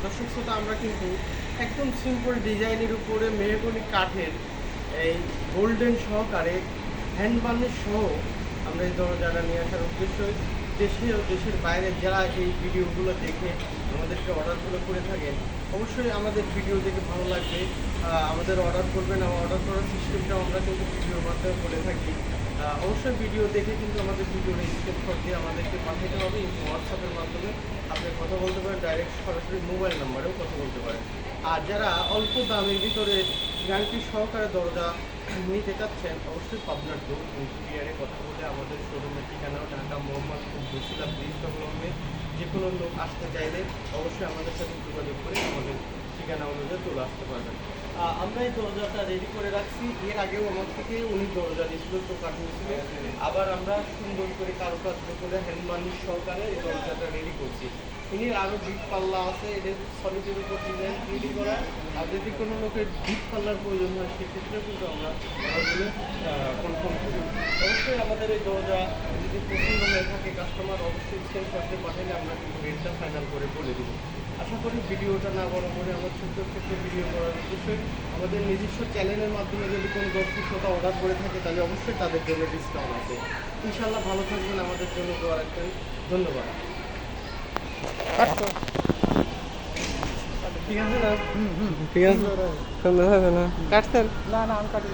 দর্শক শ্রোতা, আমরা কিন্তু একদম সিম্পল ডিজাইনের উপরে মেহগনি কাঠের এই গোল্ডেন সহকারে হ্যান্ড বার্নিশ সহ আমরা এই দরজাটা নিয়ে আসার উদ্দেশ্য দেশে ও দেশের বাইরে যারা এই ভিডিওগুলো দেখে আমাদেরকে অর্ডারগুলো করে থাকেন, অবশ্যই আমাদের ভিডিও দেখে ভালো লাগবে, আমাদের অর্ডার করবেন। অর্ডার করার সিস্টেমটাও আমরা কিন্তু ভিডিওর মাধ্যমে করে থাকি। অবশ্যই ভিডিও দেখে কিন্তু আমাদের ভিডিওর স্ক্রিনশট দিয়ে আমাদেরকে পাঠাতে হবে। হোয়াটসঅ্যাপের মাধ্যমে আপনি কথা বলতে পারেন, ডাইরেক্ট সরাসরি মোবাইল নাম্বারেও কথা বলতে পারেন। আর যারা অল্প দামের ভিতরে গ্যারান্টি সহকারে দরজা নিতে চাচ্ছেন, অবশ্যই পাবনার দৌড় ইন্টিরিয়ারে কথা বলে আমাদের শোরুমের ঠিকানা ঢাকা মোহাম্মদপুর বসিলা ব্রিজ সংলগ্নে যে কোনো লোক আসতে চাইলে অবশ্যই আমাদের সাথে যোগাযোগ করে আমাদের ঠিকানা অনুযায়ী চলে আসতে পারবেন। আমরা এই দরজাটা রেডি করে রাখছি। এর আগেও আমার থেকে উনি দরজা দিয়েছিল, তো কাটিয়েছিল। আবার আমরা সুন্দর করে কারুকার্য করে হ্যান্ড বার্নিশ সহকারে এই দরজাটা রেডি করছি। ইনি আরও ডিপ পাল্লা আছে, এদের সলিডের উপর ডিজাইন তৈরি করা। আর যদি কোনো লোকের ডিপ পাল্লার প্রয়োজন হয় সেক্ষেত্রে কিন্তু আমরা অর্ডারগুলো কনফার্ম করি। অবশ্যই আমাদের এই দরজা যদি পছন্দ হয়ে থাকে কাস্টমার অবশ্যই স্ক্রিনশট দিয়ে পাঠালে আমরা কিন্তু রেটটা ফাইনাল করে বলে দেবো। আশা করি ভিডিওটা না বড় করে আমার ছোট্ট ছোট্ট ভিডিও করার উদ্দেশ্যে আমাদের নিজস্ব চ্যানেলের মাধ্যমে যদি কোনো দর্শক শ্রোতা অর্ডার করে থাকে তাহলে অবশ্যই তাদের জন্য ডিসকাউন্ট আছে। ইনশাআল্লাহ ভালো থাকবেন, আমাদের জন্য দোয়া রাখবেন। ধন্যবাদ। ঠিক আছে না? ঠিক আছে, সুন্দর হবে না? কাটছেন? না না আমি কাটি